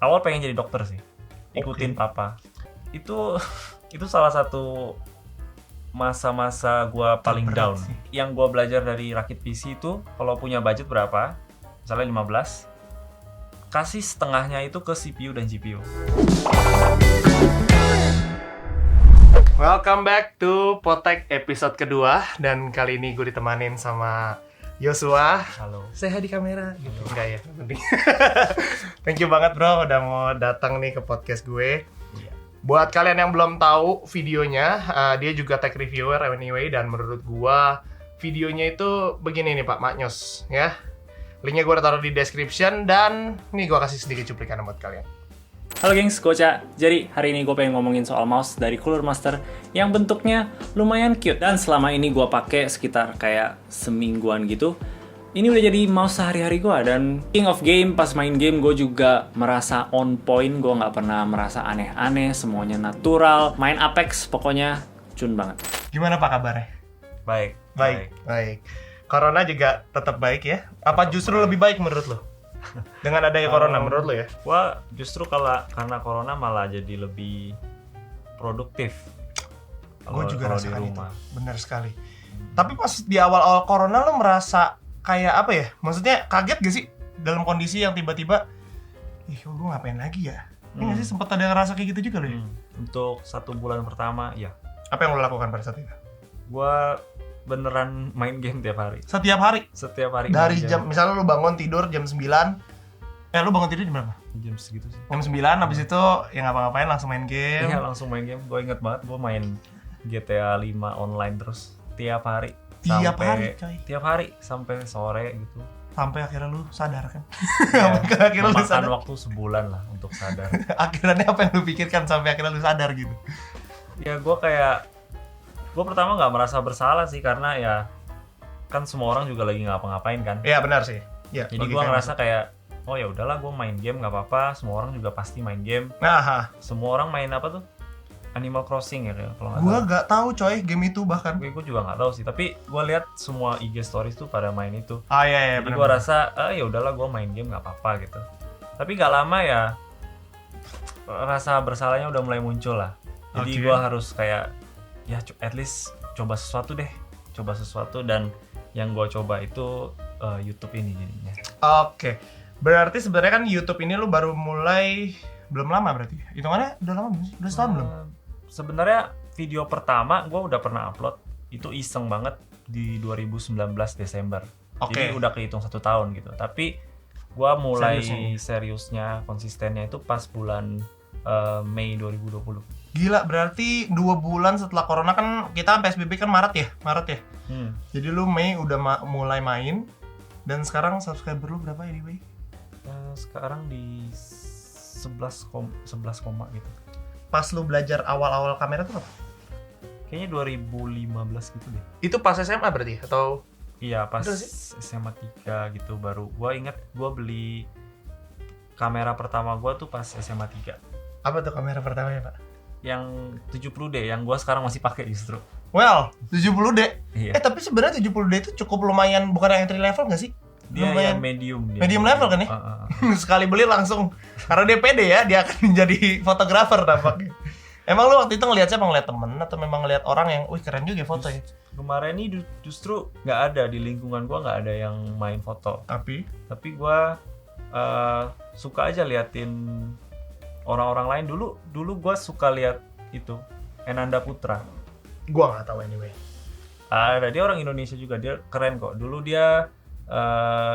awal pengen jadi dokter sih, ikutin papa. Itu salah satu masa-masa gue paling Terberat down sih. Yang gue belajar dari rakit PC itu, kalau punya budget berapa, misalnya 15, kasih setengahnya itu ke CPU dan GPU. Welcome back to Potek episode kedua. Dan kali ini gue ditemanin sama Joshua. Halo. Saya di kamera gitu. Enggak ya, penting. Thank you banget bro udah mau datang nih ke podcast gue. Iya. Buat kalian yang belum tahu videonya, dia juga tech reviewer anyway. Dan menurut gue videonya itu begini nih Pak Maknyos ya. Linknya gue udah taruh di description. Dan nih gue kasih sedikit cuplikan buat kalian. Halo gengs, gue Ca. Jadi hari ini gue pengen ngomongin soal mouse dari Cooler Master yang bentuknya lumayan cute. Dan selama ini gue pakai sekitar kayak semingguan gitu. Ini udah jadi mouse sehari-hari gue. Dan king of game, pas main game gue juga merasa on point. Gue nggak pernah merasa aneh-aneh, semuanya natural. Main Apex pokoknya cun banget. Gimana Pak kabarnya? Baik. Corona juga tetap baik ya? Apa justru lebih baik menurut lo? Dengan adanya corona menurut lo ya? Gua justru karena corona malah jadi lebih produktif. Gue juga kalau di rasakan itu, rumah. benar sekali. Tapi pas di awal-awal corona lo merasa kayak apa ya? Maksudnya kaget gak sih dalam kondisi yang tiba-tiba, ih gue ngapain lagi ya? Ini gak sih sempat ada ngerasa kayak gitu juga lo ya? Untuk 1 bulan pertama, ya, Apa yang lo lakukan pada saat itu? gua beneran main game tiap hari. Setiap hari? Setiap hari. Dari main jam, misalnya lo bangun tidur jam 9, lo bangun tidur jam berapa? jam segitu sih. Jam 9, habis itu ya ngapa-ngapain langsung main game. Iya, langsung main game. Gue inget banget gue main GTA 5 online terus tiap hari. Tiap hari, coy. Tiap hari sampai sore gitu. Sampai akhirnya lu sadar kan? Ya, Akhirnya lu memakan sadar. waktu sebulan lah untuk sadar. Akhirnya apa yang lu pikirkan sampai akhirnya lu sadar gitu? Ya gue pertama nggak merasa bersalah sih, karena ya kan semua orang juga lagi ngapa-ngapain kan. Iya benar sih. Ya, Jadi gue ngerasa kayak, oh ya udahlah, gue main game nggak apa-apa. Semua orang juga pasti main game. Nah, Semua orang main apa tuh? Animal Crossing ya kalau nggak gua salah. nggak tahu coy game itu bahkan. Gue juga nggak tahu sih. Tapi gue lihat semua IG stories tuh pada main itu. Ah iya Jadi gue rasa, ya udahlah, gue main game nggak apa-apa gitu. Tapi nggak lama ya, rasa bersalahnya udah mulai muncul lah. Jadi Oke. gue harus kayak, ya at least coba sesuatu deh. Coba sesuatu, dan yang gue coba itu YouTube ini jadinya. Oke. Berarti sebenarnya kan YouTube ini lu baru mulai belum lama berarti. Hitungannya udah lama belum sih? Udah setahun belum? Sebenarnya video pertama gue udah pernah upload, itu iseng banget di 2019 Desember. Oke. Jadi udah kehitung 1 tahun gitu. Tapi gue mulai Seriusnya? seriusnya, konsistennya itu pas bulan Mei 2020. Gila, berarti 2 bulan setelah corona kan kita PSBB kan Maret ya? Jadi lu Mei udah mulai main dan sekarang subscriber lu berapa ya anyway? Sekarang di 11 koma gitu. Pas lu belajar awal-awal kamera tuh apa? Kayaknya 2015 gitu deh. Itu pas SMA berarti atau? Iya, pas Betul sih? SMA 3 gitu baru. Gua ingat gua beli kamera pertama gua tuh pas SMA 3. Apa tuh kamera pertamanya, Pak? Yang 70D yang gua sekarang masih pakai justru. Well, 70D. Iya. Tapi sebenarnya 70D itu cukup lumayan, bukan yang entry level nggak sih? Dia lumayan. yang medium. Medium level kan ya? Sekali beli langsung, karena dia pede ya, dia akan menjadi fotografer tampaknya. Emang lu waktu itu ngeliat siapa? Ngeliat temen atau memang ngeliat orang yang, wih keren juga foto ya? Kemarin ini justru nggak ada di lingkungan gua, nggak ada yang main foto. Tapi Gua suka aja liatin orang-orang lain. Dulu gua suka lihat itu Enanda Putra. gua nggak tahu anyway. Ada, dia orang Indonesia juga, dia keren kok. Dulu dia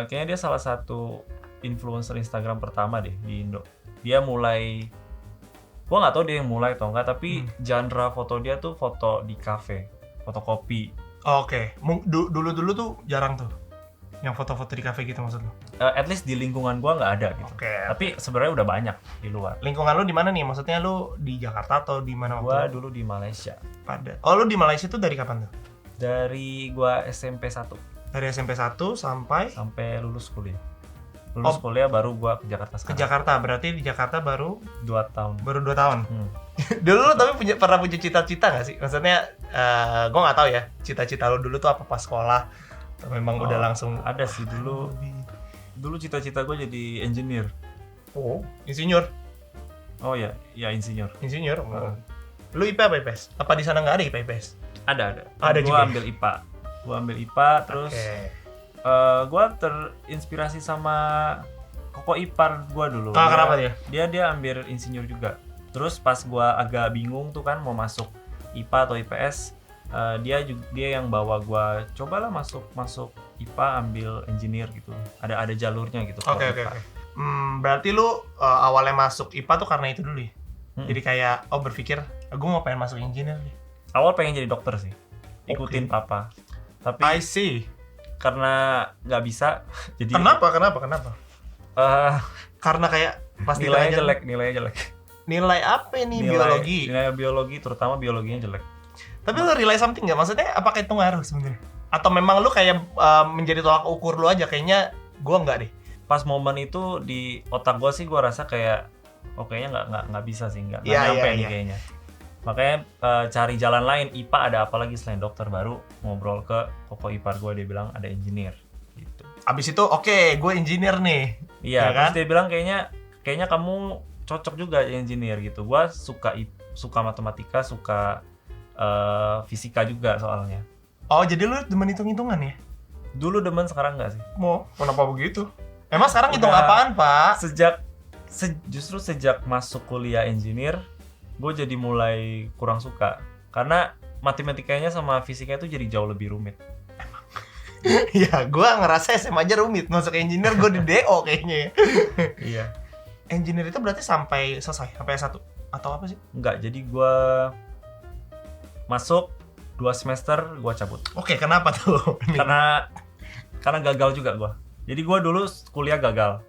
kayaknya dia salah satu influencer Instagram pertama deh di Indo. Dia mulai, gua nggak tahu dia yang mulai atau enggak, tapi genre foto dia tuh foto di cafe, fotokopi. Oke, dulu tuh jarang tuh yang foto-foto di cafe gitu maksud lu? At least di lingkungan gua nggak ada gitu. Oke. Tapi sebenarnya udah banyak di luar. Lingkungan lu di mana nih? Maksudnya lu di Jakarta atau di mana Gua waktu? dulu di Malaysia. Oh, lu di Malaysia tuh dari kapan tuh? Dari gua SMP 1 Dari SMP 1 sampai sampai lulus kuliah. Lulus kuliah baru gua ke Jakarta ke sekarang. Jakarta. Berarti di Jakarta baru 2 tahun. 2 tahun. Dulu lu tapi pernah punya cita-cita nggak sih? Maksudnya, gue nggak tahu ya. Cita-cita lu dulu tuh apa pas sekolah? Atau memang udah langsung? Ada sih dulu cita-cita gue jadi engineer. Oh, insinyur. Oh ya, ya insinyur. Insinyur. Oh. Lu IPA apa IPS? Apa di sana nggak ada IPA IPS? Ada. Ada juga. Gua ambil IPA terus Oke. gua terinspirasi sama koko ipar gua dulu. Kenapa dia? Dia ambil insinyur juga. Terus pas gua agak bingung tuh kan mau masuk IPA atau IPS, dia yang bawa gua cobalah masuk IPA ambil engineer gitu. Ada jalurnya gitu. Oke. Berarti lu awalnya masuk IPA tuh karena itu dulu ya? Jadi kayak berpikir, gue mau pengen masuk engineer nih. Awal pengen jadi dokter sih, ikutin papa. Tapi I see. karena nggak bisa, jadi Kenapa? eh, Karena kayak pasti nilainya ditanya, jelek. Nilai apa nih biologi? Nilai biologi, terutama biologinya jelek. Tapi lu realize something nggak? Maksudnya apakah itu ngaruh sebenarnya? Atau memang lu kayak menjadi tolak ukur lu aja? Kayaknya gue nggak deh. Pas momen itu di otak gue sih gue rasa kayak kayaknya nggak bisa sih, nggak Iya, nyampe iya, nih iya. kayaknya. Makanya cari jalan lain, IPA ada apa lagi selain dokter, baru ngobrol ke koko ipar gue, dia bilang ada engineer gitu. Abis itu oke, gue engineer nih. Iya, Ya terus kan? dia bilang kayaknya kamu cocok juga jadi engineer gitu. Gue suka matematika, suka fisika juga soalnya. Oh, jadi lu demen hitung-hitungan ya? Dulu demen, sekarang nggak sih. Mau kenapa begitu? Emang sekarang hitung Udah. apaan, Pak? Justru sejak masuk kuliah engineer, gue jadi mulai kurang suka karena matematikanya sama fisikanya tuh jadi jauh lebih rumit. Ya, gue ngerasa SMA aja rumit. Masuk engineer gue di DO kayaknya ya. Iya. Engineer itu berarti sampai selesai, sampai S1? Atau apa sih? Enggak, jadi gue masuk 2 semester gue cabut Oke, kenapa tuh? karena gagal juga gue. Jadi gue dulu kuliah gagal.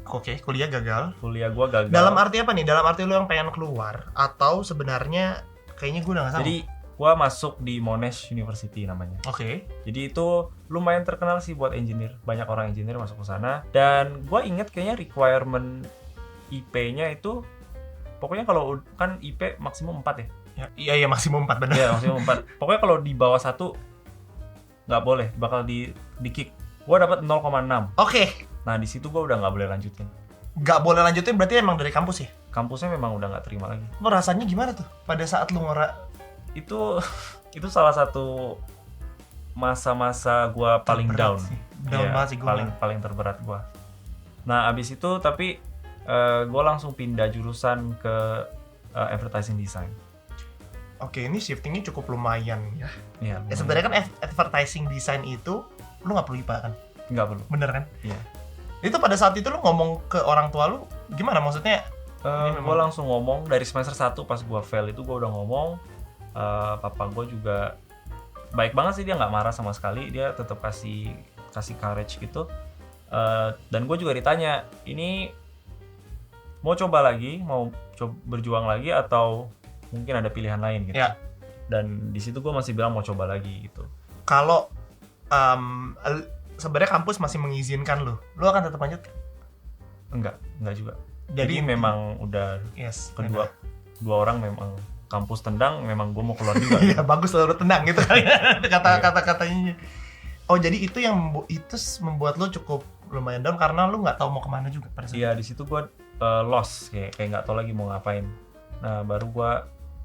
Oke, kuliah gagal. Kuliah gue gagal. Dalam arti apa nih? Dalam arti lu yang pengen keluar? Atau sebenarnya kayaknya gue udah gak sama? Jadi gue masuk di Monash University namanya. Oke. Jadi itu lumayan terkenal sih buat engineer. Banyak orang engineer masuk ke sana. Dan gue inget kayaknya requirement IP-nya itu, pokoknya kalau kan IP maksimum 4 ya. Iya, maksimum 4 benar. Iya, maksimum 4. Pokoknya kalau di bawah 1 nggak boleh, bakal di kick. Gue dapat 0,6. Oke. Nah di situ gue udah nggak boleh lanjutin. Gak boleh lanjutin berarti emang dari kampus ya? Kampusnya memang udah nggak terima lagi. Lo rasanya gimana tuh? Pada saat lu Itu salah satu masa-masa gue paling Terberat down. sih. Down Iya, banget sih gua. paling terberat gue. Nah abis itu tapi gue langsung pindah jurusan ke advertising design. Oke, ini shiftingnya cukup lumayan ya. Iya. Sebenarnya kan advertising design itu lu nggak perlu IPA kan? nggak perlu. Bener kan? Iya. Itu pada saat itu lu ngomong ke orang tua lu gimana? Maksudnya Ini Gue memang- langsung ngomong dari semester 1 pas gue fail itu gue udah ngomong. Papa gue juga baik banget sih, dia nggak marah sama sekali, dia tetap kasih courage gitu. Dan gue juga ditanya, ini mau coba lagi, mau berjuang lagi atau mungkin ada pilihan lain gitu. Ya. Dan di situ gue masih bilang mau coba lagi gitu. kalau sebenarnya kampus masih mengizinkan lu akan tetap lanjut? Enggak juga. Jadi memang udah yes, dua orang memang kampus tendang, memang gue mau keluar juga. Iya, bagus selalu tenang gitu kan kata-katanya. Oh, jadi itu yang membuat lu cukup lumayan down karena lu nggak tahu mau kemana juga pada saat. Iya, di situ gue lost, kayak nggak tahu lagi mau ngapain. Nah baru gue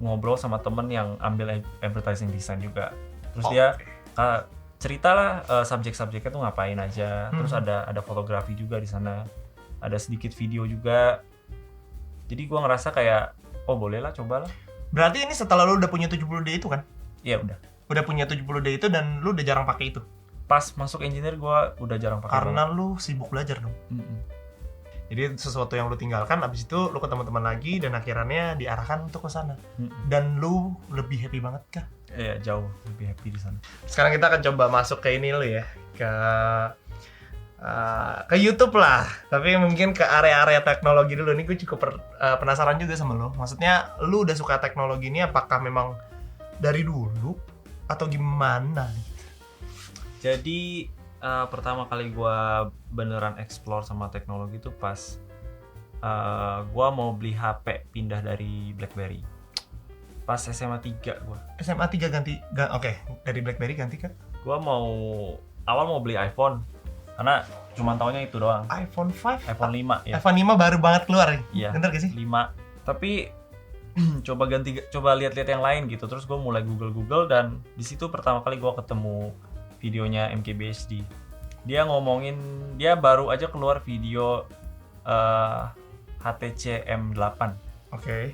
ngobrol sama temen yang ambil advertising design juga. Terus dia cerita lah subjek-subjeknya tuh ngapain aja. Terus ada fotografi juga di sana, ada sedikit video juga. Jadi gue ngerasa kayak boleh lah, cobalah. Berarti ini setelah lu udah punya 70D itu kan? Iya udah. Udah punya 70D itu dan lu udah jarang pakai itu? Pas masuk engineer gue udah jarang pakai. Karena lu sibuk belajar dong. Jadi sesuatu yang lu tinggalkan, abis itu lu ketemu teman lagi dan akhirnya diarahkan untuk ke sana. Dan lu lebih happy banget kah? Iya, jauh lebih happy di sana. Sekarang kita akan coba masuk ke ini lu ya, ke YouTube lah. Tapi mungkin ke area-area teknologi dulu. Nih gue cukup penasaran juga sama lu. Maksudnya lu udah suka teknologi ini apakah memang dari dulu atau gimana? Jadi pertama kali gue beneran explore sama teknologi itu pas gue mau beli HP pindah dari BlackBerry. Pas SMA 3 gue. SMA 3 ganti oke, dari BlackBerry ganti ke? Gue awal mau beli iPhone. Karena cuma taunya itu doang. iPhone 5? iPhone 5 ya. iPhone 5 baru banget keluar nih. Iya. Bener gak sih? 5. Tapi coba lihat-lihat yang lain gitu. Terus gue mulai Google dan di situ pertama kali gue ketemu videonya MKBHD. Dia ngomongin, dia baru aja keluar video HTC M8. Oke.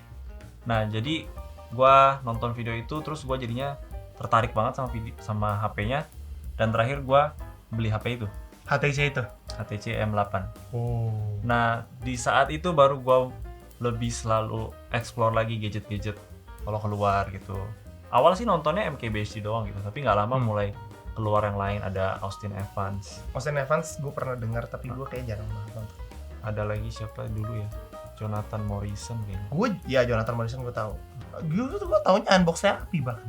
Nah, jadi gua nonton video itu terus gua jadinya tertarik banget sama HP-nya dan terakhir gua beli HP itu, HTC itu. HTC M8. Oh. Nah, di saat itu baru gua lebih selalu explore lagi gadget-gadget kalau keluar gitu. Awal sih nontonnya MKBHD doang gitu, tapi nggak lama mulai keluar yang lain, ada Austin Evans. Austin Evans gue pernah dengar tapi gue kayak jarang nonton. Ada lagi siapa dulu ya? Jonathan Morrison kayaknya. Gue ya Jonathan Morrison gue tahu. Gue taunya unbox therapy bahkan.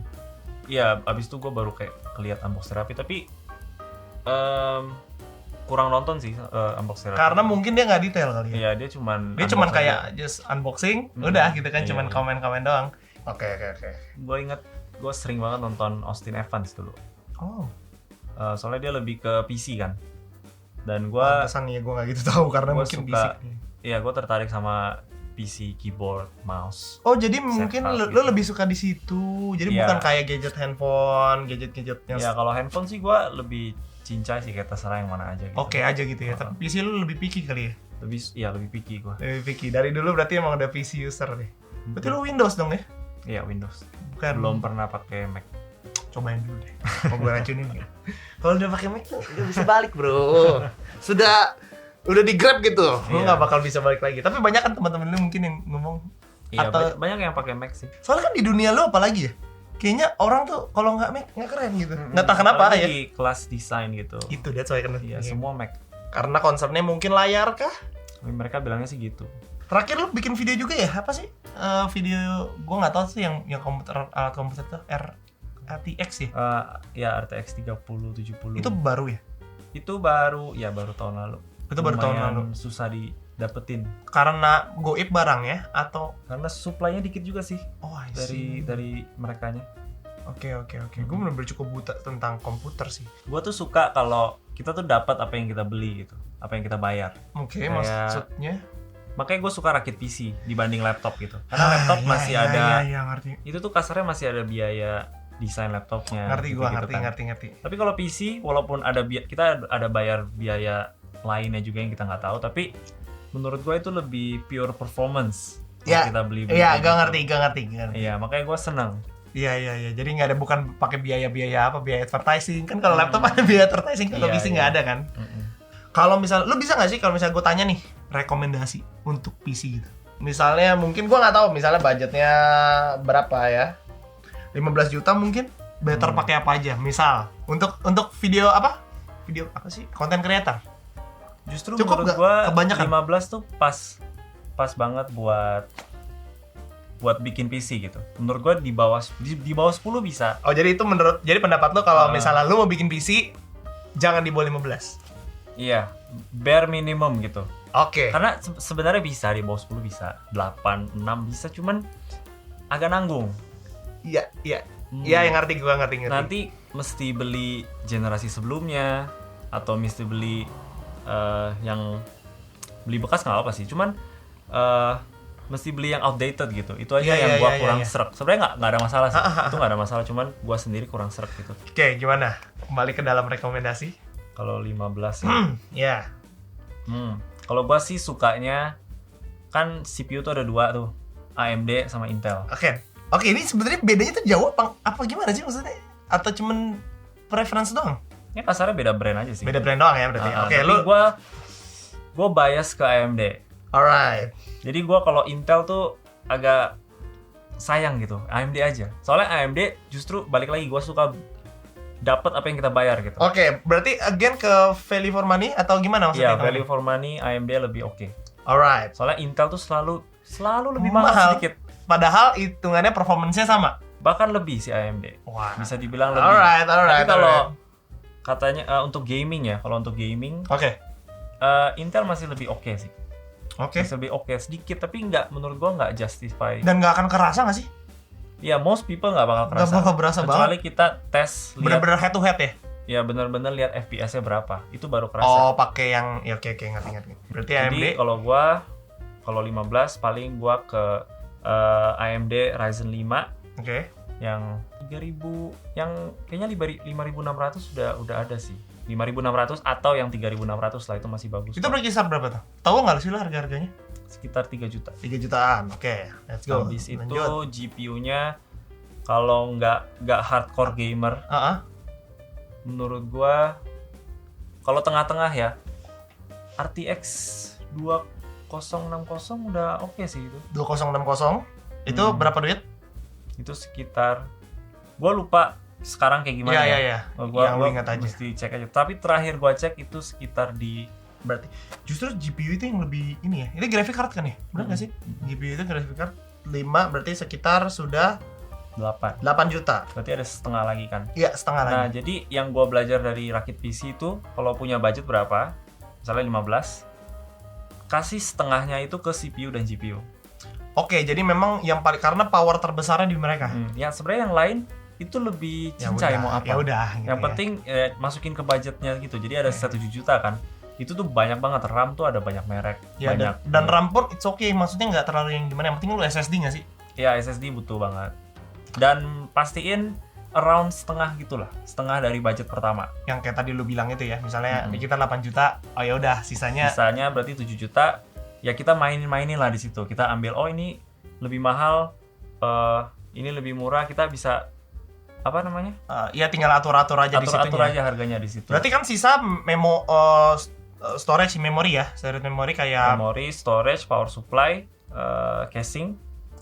Iya, abis itu gue baru kayak keliat unbox therapy, tapi kurang nonton sih unbox therapy. Karena mungkin dia nggak detail kali ya. Iya, dia cuman Kayak just unboxing, udah gitu kan, Iya, cuman iya. komen-komen doang. Oke. Gue inget gue sering banget nonton Austin Evans dulu. Oh. Soalnya dia lebih ke PC kan. Dan gue Pantesan ya gue nggak gitu tahu karena gua mungkin suka- basic. iya gue tertarik sama PC, keyboard, mouse. Oh jadi mungkin Setup lo gitu. lebih suka di situ. Jadi Iya. bukan kayak gadget handphone, gadget yang Ya kalau handphone sih gue lebih cincai sih, kayak terserah yang mana aja gitu. oke aja gitu ya. Tapi PC lu lebih picky kali ya. Lebih picky gue. Lebih picky. Dari dulu berarti emang udah PC user deh. Berarti lu Windows dong ya? Iya, Windows. Bukan. Belum pernah pakai Mac. Cobain dulu deh. Mau gue racunin ya. Kalau udah pakai Mac tuh udah bisa balik, Bro. Udah di grab gitu. Lu Iya. nggak bakal bisa balik lagi. Tapi banyak kan teman-teman lu mungkin yang ngomong Iya, atau banyak yang pakai Mac sih. soalnya kan di dunia lu apalagi ya? Kayaknya orang tuh kalau nggak Mac nggak keren gitu. Nggak tahu kenapa Apalagi ya. di kelas desain gitu. Itu dia soalnya kan. Iya, semua Mac. Karena concernnya mungkin layar kah? Tapi mereka bilangnya sih gitu. Terakhir lu bikin video juga ya? Apa sih? Video gua nggak tahu sih yang alat komputer itu RTX ya? Ya RTX 3070. Itu baru ya? Itu baru tahun lalu. Itu baru tahun Lumayan lalu. susah didapetin Karena goib barang ya? Atau karena supply-nya dikit juga sih oh I see. dari merekanya. Oke. Gue bener-bener cukup buta tentang komputer sih. Gua tuh suka kalau kita tuh dapat apa yang kita beli gitu, apa yang kita bayar. Oke, Kayak- maksudnya Makanya gue suka rakit PC dibanding laptop gitu. Karena laptop masih ada, Iya, ngerti. itu tuh kasarnya masih ada biaya desain laptopnya. Ngerti gua, gitu-gitu kan. ngerti. Tapi kalau PC, walaupun kita ada bayar biaya lainnya juga yang kita nggak tahu, tapi menurut gue itu lebih pure performance. Kalau Ya, kita beli. Iya, gitu. gak ngerti. Iya, makanya gue seneng. Iya. Jadi nggak ada, bukan pakai biaya biaya advertising kan, kalau laptop ada biaya advertising, kalau Iya, PC iya. nggak ada kan. Kalau misal lu bisa nggak sih kalau misalnya gue tanya nih rekomendasi untuk PC gitu. Misalnya mungkin gue nggak tahu misalnya budgetnya berapa ya. 15 juta mungkin better pakai apa aja? Misal untuk video apa? Video apa sih? Content creator. Justru Cukup menurut nggak? gue Kebanyakan? 15 tuh pas banget buat bikin PC gitu. Menurut gue di bawah 10 bisa. Oh jadi itu jadi pendapat lu kalau Ah. misalnya lu mau bikin PC jangan di bawah 15. Iya, bare minimum gitu. Oke. Karena sebenarnya bisa di bawah 10 bisa, 8, 6 bisa, cuman agak nanggung. Iya. Hmm. Iya yang ngerti gua ngerti. Nanti mesti beli generasi sebelumnya atau mesti beli yang beli bekas nggak apa sih, cuman mesti beli yang outdated gitu. Itu aja Iya, yang iya, gua iya, kurang iya. srek. Sebenarnya nggak ada masalah sih. Itu nggak ada masalah, cuman gua sendiri kurang srek gitu. Oke, gimana? Kembali ke dalam rekomendasi. Kalau 15 ya. Ya. Kalau gua sih sukanya kan CPU tuh ada 2 tuh, AMD sama Intel. Oke, ini sebenarnya bedanya tuh jauh apa gimana sih maksudnya? Atau cuman preference doang? Ya kasarnya beda brand aja sih. Beda brand doang ya berarti. Oke, Tapi lu gua bias ke AMD. alright. Jadi gua kalau Intel tuh agak sayang gitu, AMD aja. Soalnya AMD justru balik lagi gua suka dapat apa yang kita bayar gitu. Oke, berarti again ke value for money atau gimana maksudnya? Iya, value for money AMD lebih oke. Alright. Soalnya Intel tuh selalu lebih Mahal. mahal sedikit. Padahal hitungannya performance-nya sama. Bahkan lebih sih AMD. Wah. Bisa dibilang lebih. Alright. Tapi kalau katanya untuk gaming ya, kalau untuk gaming Oke. Intel masih lebih oke sih. Oke. Masih lebih oke sedikit, tapi menurut gua nggak justify. Dan nggak akan kerasa nggak sih? Ya most people nggak bakal kerasa. Nggak bakal berasa Kecuali banget. kita tes lihat. Bener-bener head to head ya? ya benar-benar lihat FPS-nya berapa. Itu baru kerasa. Oh, pakai yang ya oke ngerti. Berarti AMD. Jadi kalau 15 paling gua ke AMD Ryzen 5 Oke. yang 3000, yang kayaknya 5600 udah ada sih. 5600 atau yang 3600 lah, itu masih bagus. Itu berkisar berapa tuh? Tahu nggak sih lo harga-harganya? Sekitar 3 juta. 3 jutaan. Oke, let's go. Habis itu Lanjut. GPU-nya kalau nggak hardcore gamer, menurut gua kalau tengah-tengah ya RTX 2060 udah oke sih itu. 2060 itu berapa duit? Itu sekitar, gua lupa sekarang kayak gimana Iya. Gua Yang lu ingat aja. mesti cek aja. Tapi terakhir gua cek itu sekitar di Berarti justru GPU itu yang lebih ini ya. Ini graphic card kan ya? Benar nggak sih? GPU itu graphic card 5 berarti sekitar sudah 8. 8 juta. Berarti ada setengah lagi kan. Iya, setengah Nah, lagi. jadi yang gua belajar dari rakit PC itu, kalau punya budget berapa, misalnya 15, kasih setengahnya itu ke CPU dan GPU. Oke, jadi memang yang paling karena power terbesarnya di mereka. Yang sebenarnya yang lain itu lebih cincai mau apa. Ya udah. Gitu Yang penting masukin ke budgetnya gitu. Jadi ada 1 juta kan. Itu tuh banyak banget. RAM tuh ada banyak merek. Ya, banyak. dan RAM pun it's okay. Maksudnya nggak terlalu yang gimana. Yang penting lu SSD nggak sih? Ya SSD butuh banget. Dan pastiin around setengah gitulah. Setengah dari budget pertama. Yang kayak tadi lu bilang itu ya. Misalnya di kita 8 juta. Oh ya udah, sisanya Berarti 7 juta. Ya kita mainin lah di situ. Kita ambil, oh ini lebih mahal, ini lebih murah, kita bisa apa namanya? ya tinggal atur-atur aja di situ. Atur aja harganya di situ. Berarti kan sisa storage memori ya. Storage memori kayak Memori, storage, power supply, casing.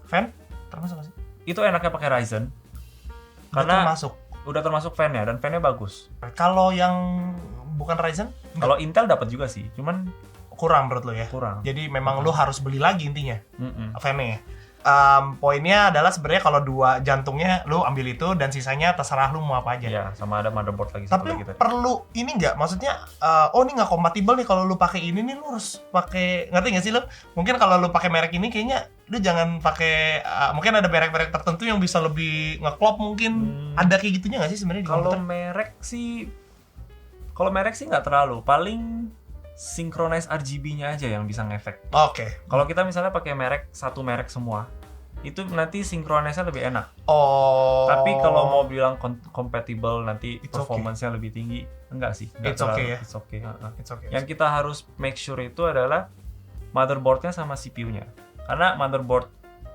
fan termasuk nggak sih? Itu enaknya pakai Ryzen. Udah Karena termasuk. udah termasuk fan-nya dan fan-nya bagus. Kalau yang bukan Ryzen Kalau Intel dapat juga sih, cuman kurang menurut lo ya. kurang. Jadi memang lu harus beli lagi intinya Mm-mm. fan-nya ya. Poinnya adalah sebenarnya kalau 2 jantungnya lu ambil itu dan sisanya terserah lu mau apa aja. Ya, sama ada motherboard lagi satu Tapi lagi tadi. perlu ini nggak? Maksudnya oh ini nggak kompatibel nih kalau lu pakai ini nih, lu harus pakai, ngerti nggak sih lu? Mungkin kalau lu pakai merek ini kayaknya lu jangan pakai mungkin ada merek-merek tertentu yang bisa lebih ngeklop mungkin. Ada kayak gitunya nggak sih sebenarnya di Kalau komputer? merek sih nggak terlalu. Paling synchronize RGB-nya aja yang bisa ngefek. Oke. Kalau kita misalnya pakai satu merek semua, itu nanti synchronize-nya lebih enak. Oh. Tapi kalau mau bilang compatible nanti It's performance-nya lebih tinggi, enggak sih. Enggak It's okay ya? It's okay. It's okay. Yang kita harus make sure itu adalah motherboard-nya sama CPU-nya. Karena motherboard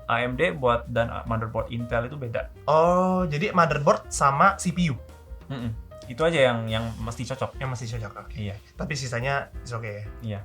AMD dan motherboard Intel itu beda. Oh, jadi motherboard sama CPU Itu aja yang mesti cocok. yang masih cocok. Oke. Iya. Tapi sisanya it's okay ya. Iya.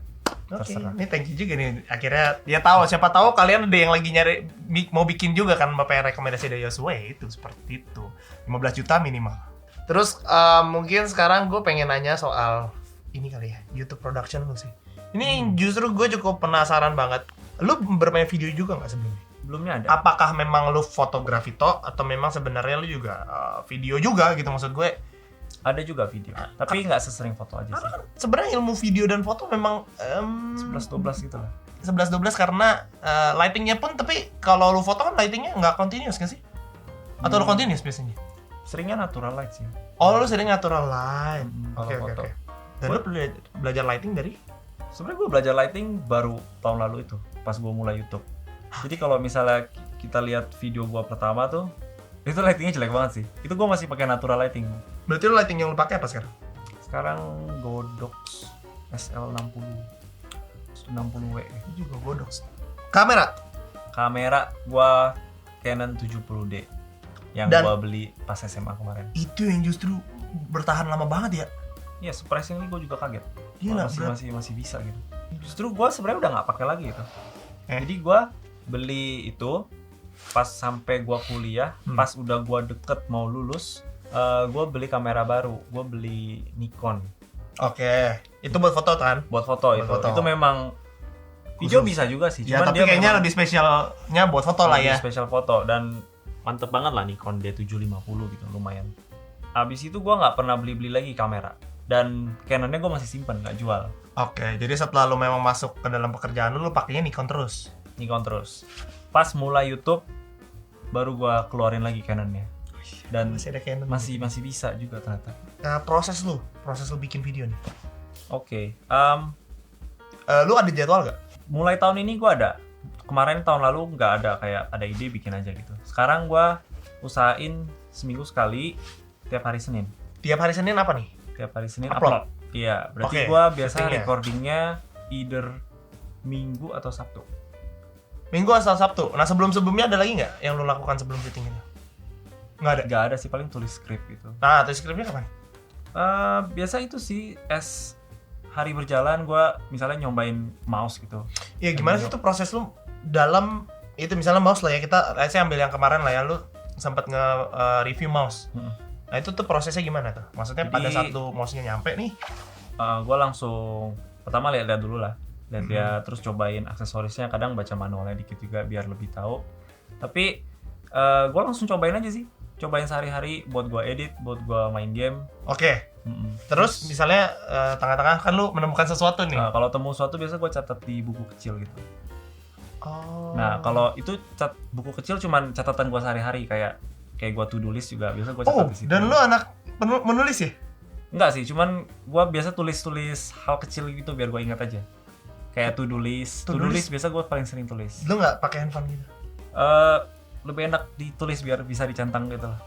Oke, Terserah. ini thank you juga nih. Akhirnya dia tahu, siapa tahu kalian ada yang lagi nyari mau bikin juga kan apa yang rekomendasi dari Yosua itu seperti itu. 15 juta minimal. Terus mungkin sekarang gue pengen nanya soal ini kali ya, YouTube production lu sih. Ini justru gue cukup penasaran banget. Lu bermain video juga nggak sebelumnya? Belumnya ada. Apakah memang lu fotografi toh atau memang sebenarnya lu juga video juga gitu, maksud gue? Ada juga video. Tapi nggak sesering foto aja sih. Sebenarnya ilmu video dan foto memang 11-12 gitu lah. 11-12 karena lightingnya pun, tapi kalau lu foto kan lightingnya nggak continuous nggak sih? Atau lu continuous biasanya? Seringnya natural light sih. Oh, lu sering natural light. Oke. kalau foto. Dan lu belajar lighting dari? Sebenarnya gue belajar lighting baru tahun lalu itu, pas gue mulai YouTube. Jadi kalau misalnya kita lihat video gue pertama tuh, itu lightingnya jelek banget sih. Itu gue masih pakai natural lighting. Berarti lu lighting yang lu pakai apa sekarang? Sekarang Godox SL60 60W. Itu juga Godox. Kamera Gua Canon 70D yang Dan- gua beli pas SMA kemarin. itu yang justru bertahan lama banget ya. Iya, surprisingly gua juga kaget. Gila, masih bisa gitu. Justru gua sebenarnya udah nggak pakai lagi itu. Jadi gua beli itu pas sampai gua kuliah, pas udah gua deket mau lulus, gua beli kamera baru. Gua beli Nikon Oke. Itu buat foto kan? buat foto Buat itu. foto. Itu memang video Khusus. bisa juga sih. Ya, Cuman tapi dia kayaknya memang lebih spesialnya buat foto lah ya. special foto dan mantep banget lah Nikon D750 gitu, lumayan. Abis itu gua nggak pernah beli lagi kamera, dan Canonnya gua masih simpen, nggak jual. Oke, jadi setelah lu memang masuk ke dalam pekerjaan lu pakainya Nikon terus. Nikon terus. Pas mulai YouTube baru gua keluarin lagi Canonnya. Dan Masih ada Canon. masih bisa juga ternyata. Nah, proses lu bikin video nih. Oke. Lu ada jadwal nggak? Mulai tahun ini gue ada. Kemarin tahun lalu nggak ada, kayak ada ide bikin aja gitu. Sekarang gue usahain seminggu sekali, tiap hari Senin. Tiap hari Senin apa nih? Tiap hari Senin Upload? upload. Iya, berarti Oke, gue biasa syutingnya. recordingnya either Minggu atau Sabtu. Minggu asal Sabtu. Nah, sebelumnya ada lagi nggak yang lu lakukan sebelum syuting ini? Nggak ada. Nggak ada sih, paling tulis skrip gitu. Nah, tulis skripnya kapan? Biasa itu sih, hari berjalan gue misalnya nyobain mouse gitu. Ya gimana sih tuh proses lu dalam itu, misalnya mouse lah ya, saya ambil yang kemarin lah ya, lu sempat nge-review mouse. Nah itu tuh prosesnya gimana tuh? Maksudnya Jadi, pada saat lu mouse-nya nyampe nih, Gue langsung pertama lihat dulu lah, lihat terus cobain aksesorisnya, kadang baca manualnya dikit juga biar lebih tahu. Tapi gue langsung cobain aja sih, cobain sehari-hari buat gue edit, buat gue main game. oke. Terus misalnya tengah-tengah kan lu menemukan sesuatu nih. Kalau temu sesuatu biasa gue catat di buku kecil gitu. Oh. Nah kalau itu buku kecil cuman catatan gue sehari-hari, kayak gue to do list juga biasa gue catat di situ. Dan lu anak menulis ya? Enggak sih, cuman gue biasa tulis hal kecil gitu biar gue ingat aja. Kayak to do list. To do list biasa gue paling sering tulis. Lu nggak pakai handphone gitu? Lebih enak ditulis biar bisa dicentang gitu lah.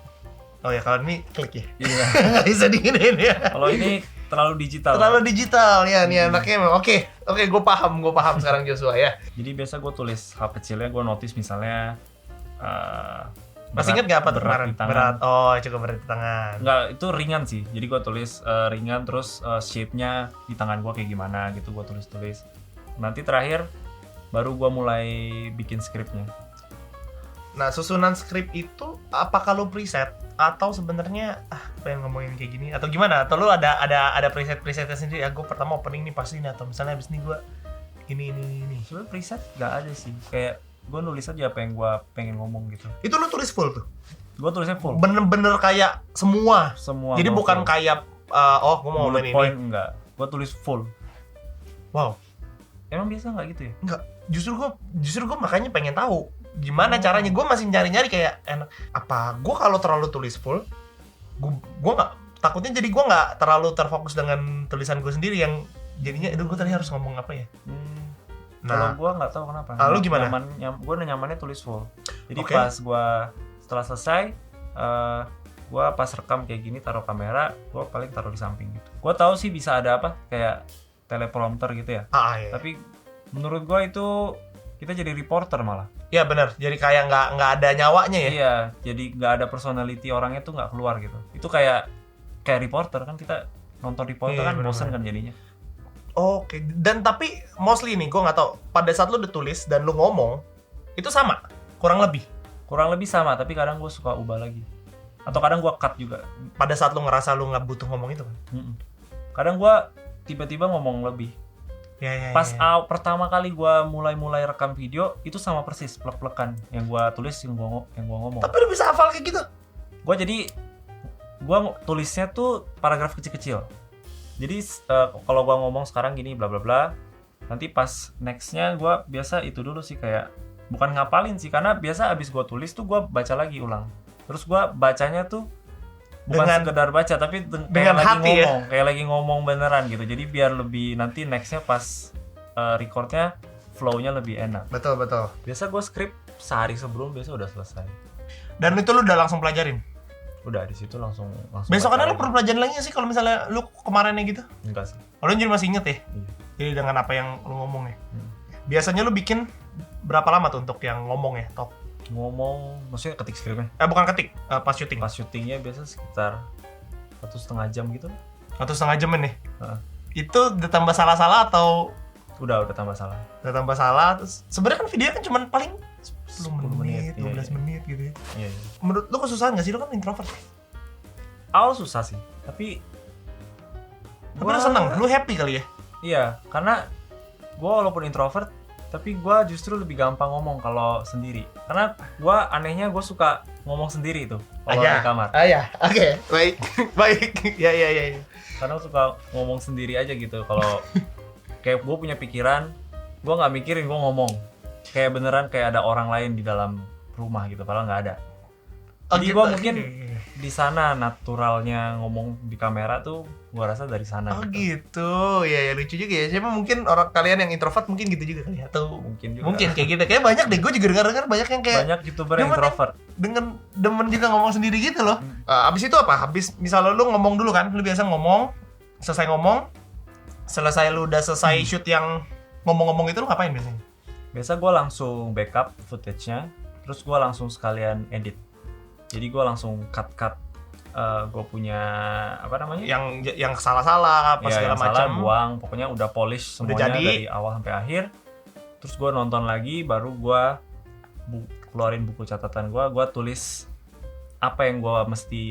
Oh ya, kalau ini klik ya? Iya. Nggak bisa diginiin ya? Kalau ini terlalu digital. Terlalu digital ya, nih anaknya emang. Oke, gue paham sekarang Joshua ya. Jadi biasa gue tulis hal kecilnya, gue notice misalnya Masih inget gak apa tuh berat kemarin? di tangan. Berat, oh cukup berat di tangan. Enggak, itu ringan sih. Jadi gue tulis ringan, terus shape-nya di tangan gue kayak gimana gitu, gue tulis. Nanti terakhir baru gue mulai bikin skripnya. Nah, susunan skrip itu apakah lu preset atau sebenarnya pengen ngomongin kayak gini atau gimana? Atau lu ada presetnya sendiri? Ya gue pertama opening nih pasti ini, atau misalnya abis ini gue ini. Sebenarnya preset nggak ada sih. Kayak gue nulis aja apa yang gue pengen ngomong gitu. Itu lu tulis full tuh? Gue tulisnya full. Bener-bener kayak semua? Semua. Jadi gua bukan full. kayak gue mau bullet ngomongin point ini. enggak. Gue tulis full. Wow. Emang biasa nggak gitu ya? Enggak. Justru gue makanya pengen tahu gimana caranya. Gue masih nyari-nyari kayak enak. Apa gue kalau terlalu tulis full, gue nggak, takutnya jadi gue nggak terlalu terfokus dengan tulisan gue sendiri yang jadinya itu gue tadi harus ngomong apa ya. Kalau gue nggak tahu kenapa. Lu gimana? Gue nyamannya tulis full. Jadi Oke. pas gue setelah selesai, gue pas rekam kayak gini taruh kamera, gue paling taruh di samping gitu. Gue tahu sih bisa ada apa kayak teleprompter gitu ya. Iya. Tapi menurut gue itu kita jadi reporter malah. Iya benar. Jadi kayak nggak ada nyawanya ya. Iya, jadi nggak ada personality orangnya tuh nggak keluar gitu. Itu kayak reporter kan, kita nonton reporter Iya, kan bener-bener. bosan kan jadinya. Oke. Dan tapi mostly nih gue nggak tahu. Pada saat lu udah tulis dan lu ngomong itu sama kurang lebih. Kurang lebih sama, tapi kadang gue suka ubah lagi. Atau kadang gue cut juga. Pada saat lu ngerasa lu nggak butuh ngomong itu kan. Kadang gue tiba-tiba ngomong lebih. Ya. Pas pertama kali gue mulai rekam video, itu sama persis plek-plekan yang gue tulis, yang gue ngomong. Tapi lu bisa hafal kayak gitu? Gue tulisnya tuh paragraf kecil-kecil. Jadi kalau gue ngomong sekarang gini bla bla bla, nanti pas nextnya gue biasa itu dulu sih, kayak bukan ngapalin sih, karena biasa abis gue tulis tuh gue baca lagi ulang. Terus gue bacanya tuh bukan sekedar baca, tapi dengan lagi hati ngomong, kayak lagi ngomong beneran gitu. Jadi biar lebih nanti nextnya pas recordnya flow-nya lebih enak. Betul. Biasa gue skrip sehari sebelum biasa udah selesai. Dan itu lu udah langsung pelajarin? Udah di situ langsung. Besokannya lu perlu pelajaran lagi nggak sih kalau misalnya lu kemarinnya gitu? Enggak sih. Oh, lu jadi masih inget ya? Iya. Jadi dengan apa yang lu ngomong ya? Biasanya lu bikin berapa lama tuh untuk yang ngomong ya? Ngomong, maksudnya ketik skripnya? Bukan ketik, pas syuting. Pas syutingnya biasa sekitar 1,5 jam gitu. 1,5 jam nih? Heeh. Itu udah tambah salah-salah atau? Udah tambah salah. Udah tambah salah, terus sebenarnya kan video kan cuma paling 10 menit, 12 iya. menit gitu ya. Iya. Menurut lu kesusahan gak sih? Lu kan introvert ya? Awal susah sih, tapi Tapi lu seneng, lu happy kali ya? Iya, karena gue walaupun introvert, tapi gue justru lebih gampang ngomong kalau sendiri. Karena gue anehnya gue suka ngomong sendiri tuh kalau di kamar. Ya, oke, baik, baik, ya. Karena suka ngomong sendiri aja gitu. Kalau kayak gue punya pikiran, gue nggak mikirin, gue ngomong. Kayak beneran kayak ada orang lain di dalam rumah gitu, padahal nggak ada. Jadi gue mungkin di sana naturalnya ngomong di kamera tuh gua rasa dari sana Oh gitu. gitu, ya lucu juga ya. Siapa mungkin orang kalian yang introvert mungkin gitu juga kali ya? Atau Mungkin juga. mungkin kayak gitu. Kayak banyak deh, gue juga dengar banyak yang kayak Banyak YouTuber Demen introvert. dengan demen juga ngomong sendiri gitu loh. Abis itu apa? Abis misalnya lu ngomong dulu kan, lu biasa ngomong, selesai lu udah selesai shoot yang ngomong-ngomong itu lu ngapain biasanya? Biasa gua langsung backup footage-nya, terus gua langsung sekalian edit. Jadi gua langsung cut gue punya apa namanya? Yang salah-salah apa Ya, segala yang salah macam. buang, pokoknya udah polish Udah semuanya jadi. dari awal sampai akhir. Terus gue nonton lagi, baru gue keluarin buku catatan gue tulis apa yang gue mesti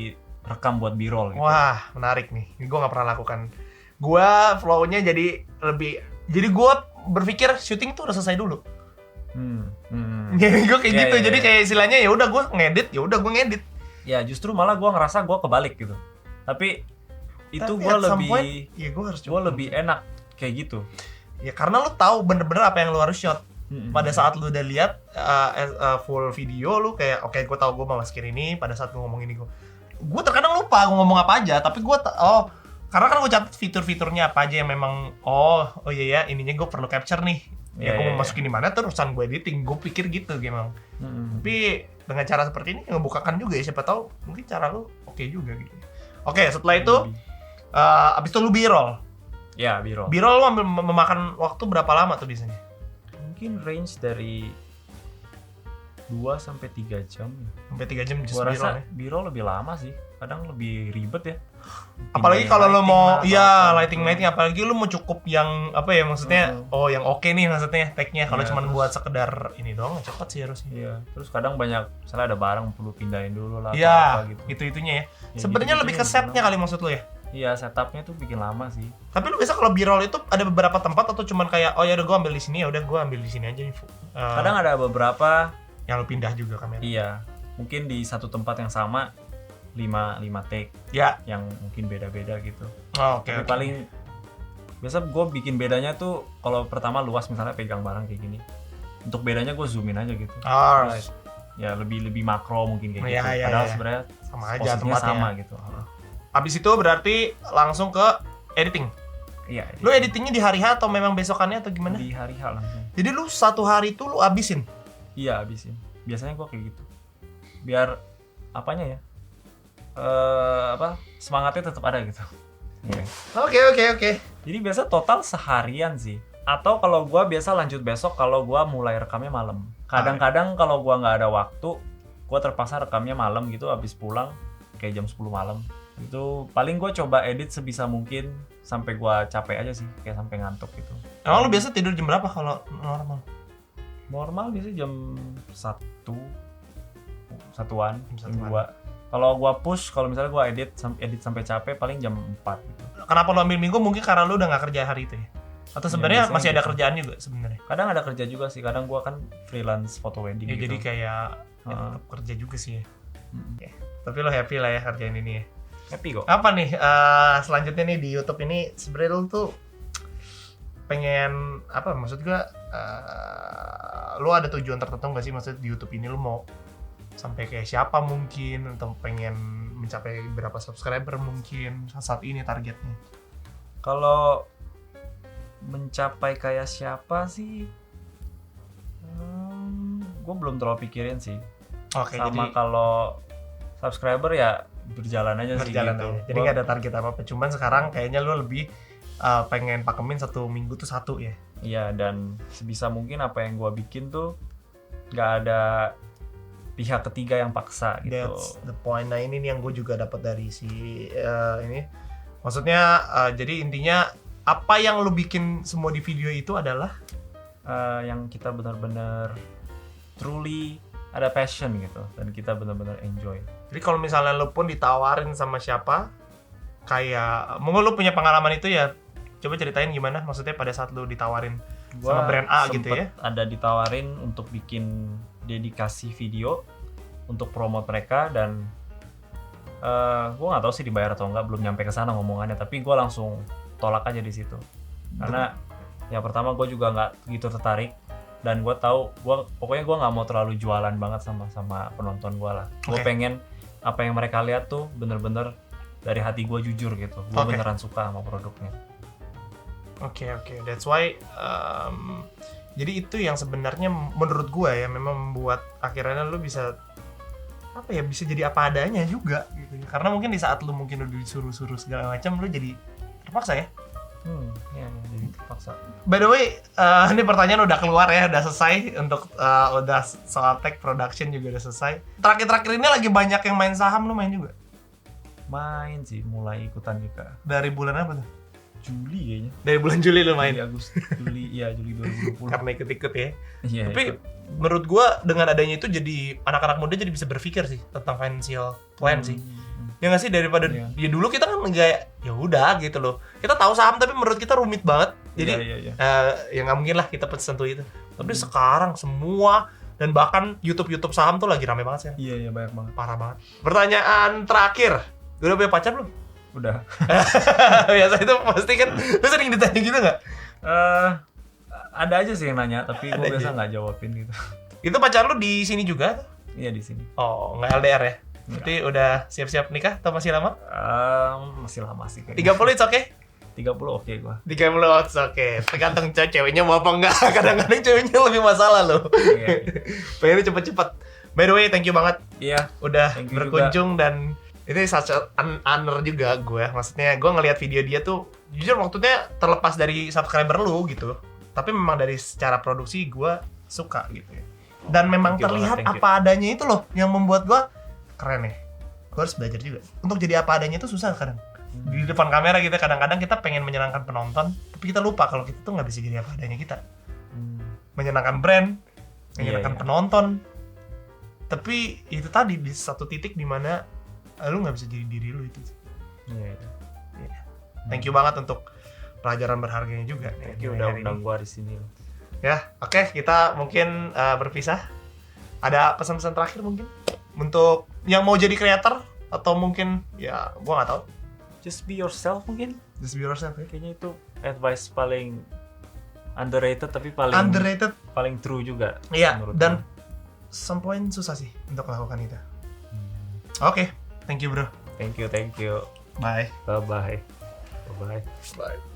rekam buat B-roll gitu. Wah, menarik nih. Ini gue nggak pernah lakukan. Gue flow-nya jadi gue berpikir syuting tuh udah selesai dulu. Jadi gue kayak Iya, gitu. iya, Jadi iya. kayak istilahnya ya udah gue ngedit. Ya justru malah gue ngerasa gue kebalik gitu. Tapi itu Tapi gue at some lebih point, ya gue harus gue lebih enak kayak gitu. Ya karena lu tahu bener-bener apa yang lu harus shot. Pada saat lu udah lihat full video lu kayak oke, gue tahu gue mau masukin ini. Pada saat gue ngomong ini gue terkadang lupa gue ngomong apa aja. Tapi gue karena kan gue catat fitur-fiturnya apa aja yang memang oh iya ya ininya gue perlu capture nih. Ya gue mau masukin di mana terusan gue editing. Gue pikir gitu memang. Tapi dengan cara seperti ini ngebukakan juga ya, siapa tahu mungkin cara lu oke juga gitu. Oke, setelah itu abis itu lu B-roll. Ya B-roll. B-roll lu memakan waktu berapa lama tuh biasanya? Mungkin range dari 2 sampai 3 jam. Sampai 3 jam just Gua B-roll rasa ya. B-roll lebih lama sih. Kadang lebih ribet ya. Apalagi Pindahin kalau lo lighting mau lah, apa-apa. lighting apalagi lu mau cukup yang apa ya maksudnya yang oke nih maksudnya tag-nya kalau Iya, cuma terus- buat sekedar ini doang cepet sih harusnya. Iya, terus kadang banyak misalnya ada barang perlu pindahin dulu lah atau Iya, apa gitu. itu-itunya ya. Ya, Sebenarnya lebih ke gitu-gitunya setnya kali maksud lu ya. Iya, setupnya tuh bikin lama sih. Tapi lu biasa kalau B-roll itu ada beberapa tempat atau cuman kayak oh ya udah gua ambil di sini ya udah gua ambil di sini aja nih. Kadang ada beberapa yang lu pindah juga kamera. iya, mungkin di satu tempat yang sama 5 take Ya. yang mungkin beda-beda gitu. Oh, oke. Tapi paling biasa gue bikin bedanya tuh kalau pertama luas misalnya pegang barang kayak gini. Untuk bedanya gue zoomin aja gitu. Alright. Ya lebih makro mungkin kayak Iya, gitu. iya, Padahal iya. sebenarnya Sama aja posisinya tempatnya. sama gitu. Habis itu berarti langsung ke editing. Iya. Lu editingnya di hari H atau memang besokannya atau gimana? di hari H langsung. Jadi lu satu hari itu lu abisin. Iya habisin. Biasanya gue kayak gitu. Biar apanya ya? Semangatnya tetap ada gitu. Iya. Oke. Jadi biasa total seharian sih. Atau kalau gua biasa lanjut besok kalau gua mulai rekamnya malam. Kadang-kadang kalau gua nggak ada waktu, gua terpaksa rekamnya malam gitu habis pulang kayak jam 10 malam. Itu paling gua coba edit sebisa mungkin sampai gua capek aja sih, kayak sampai ngantuk gitu. Emang lu biasa tidur jam berapa kalau normal? Normal biasanya jam 1-an, jam 2. 1-an. Kalau gua push, kalau misalnya gua edit sampai capek paling jam 4 gitu. Kenapa lu ambil minggu? Mungkin karena lu udah nggak kerja hari itu ya? Atau sebenarnya biasanya masih ada gitu. kerjaan juga sebenarnya? Kadang ada kerja juga sih, kadang gua kan freelance foto wedding Ya gitu. jadi kayak ya, Heeh. tetap kerja juga sih ya. Mm. Oke. Tapi lo happy lah ya kerjain ini ya. Happy kok. Apa nih selanjutnya nih di YouTube ini sebenarnya lu tuh pengen apa maksud gua lu ada tujuan tertentu nggak sih maksud di YouTube ini lu mau sampai kayak siapa mungkin atau pengen mencapai berapa subscriber mungkin saat ini targetnya? Kalau mencapai kayak siapa sih? Gue belum terlalu pikirin sih. Oke, Sama jadi kalau subscriber ya berjalan aja sih berjalan gitu. aja. Jadi nggak ada target apa-apa. Cuman sekarang kayaknya lu lebih pengen pakemin satu minggu tuh satu ya. Iya, dan sebisa mungkin apa yang gue bikin tuh nggak ada pihak ketiga yang paksa gitu. That's the point. Nah ini nih yang gue juga dapat dari si ini. Maksudnya jadi intinya apa yang lu bikin semua di video itu adalah Yang kita benar-benar truly ada passion gitu dan kita benar-benar enjoy. jadi kalau misalnya lu pun ditawarin sama siapa kayak mungkin lu punya pengalaman itu ya coba ceritain gimana maksudnya pada saat lu ditawarin sama Gua brand A gitu sempet ya. ada ditawarin untuk bikin dedikasi video untuk promote mereka dan gue nggak tahu sih dibayar atau enggak, belum nyampe ke sana ngomongannya, tapi gue langsung tolak aja di situ karena ya pertama gue juga nggak gitu tertarik dan gue tahu pokoknya gue nggak mau terlalu jualan banget sama penonton gue lah. Gue Oke. pengen apa yang mereka lihat tuh bener-bener dari hati gue jujur gitu. Gue Oke. beneran suka sama produknya. Oke, that's why jadi itu yang sebenarnya menurut gua ya memang membuat akhirnya lu bisa bisa jadi apa adanya juga gitu. Karena mungkin di saat lu mungkin udah disuruh-suruh segala macam lu jadi terpaksa ya. Ya, jadi terpaksa. By the way, ini pertanyaan udah keluar ya, udah selesai untuk udah soal tech production juga udah selesai. Terakhir-terakhir ini lagi banyak yang main saham, lu main juga? Main sih, mulai ikutan juga. Dari bulan apa tuh? Juli kayaknya. Dari bulan Juli lu main. Juli 2020. Karena ikut-ikut ya. Iya. Tapi menurut gua dengan adanya itu jadi anak-anak muda jadi bisa berpikir sih tentang financial plan sih. Ya nggak sih, daripada Iya. ya dulu kita kan kayak ya udah gitu loh. Kita tahu saham tapi menurut kita rumit banget. Jadi Iya. ya nggak mungkin lah kita sentuh itu. Tapi sekarang semua dan bahkan YouTube saham tuh lagi rame banget sih. Iya, banyak banget. Parah banget. Pertanyaan terakhir. Udah punya pacar belum? Udah. Biasa itu pasti kan lu sering ditanya gitu nggak? Ada aja sih yang nanya, tapi gue Ada biasa aja. nggak jawabin gitu. Itu pacar lu di sini juga? Iya, di sini. Oh, nggak LDR ya? Berarti udah siap-siap nikah atau masih lama? Masih lama sih kayaknya. 30 it's okay? 30 oke gua. 30 it's okay. Tergantung ceweknya mau apa enggak. Kadang-kadang ceweknya lebih masalah loh. Iya. Pengennya cepet-cepet. By the way, thank you banget Iya. udah Thank you berkunjung dan ini such an honor juga gue. Maksudnya gue ngelihat video dia tuh jujur maksudnya terlepas dari subscriber lu gitu. Tapi memang dari secara produksi gue suka gitu ya. Dan memang Thank you terlihat banget, thank you. apa adanya itu loh yang membuat gue keren ya. Gue harus belajar juga. Untuk jadi apa adanya itu susah kadang. Di depan kamera kita kadang-kadang kita pengen menyenangkan penonton, tapi kita lupa kalau kita tuh nggak bisa jadi apa adanya kita. Menyenangkan brand, menyenangkan Iya. penonton. Tapi itu tadi di satu titik di mana lu nggak bisa jadi diri lu itu. Iya. Thank you banget untuk pelajaran berharganya juga. Thank you nih, udah hari undang ini. gua di sini. Ya, oke, kita mungkin berpisah. Ada pesan-pesan terakhir mungkin untuk yang mau jadi creator atau mungkin ya gua nggak tahu. Just be yourself mungkin. Just be yourself ya. Kayaknya itu advice paling underrated tapi paling Underrated. paling true juga. Iya, menurut dan gua. some point susah sih untuk melakukan itu. Oke, thank you bro. Thank you. Bye. Bye bye. Bye.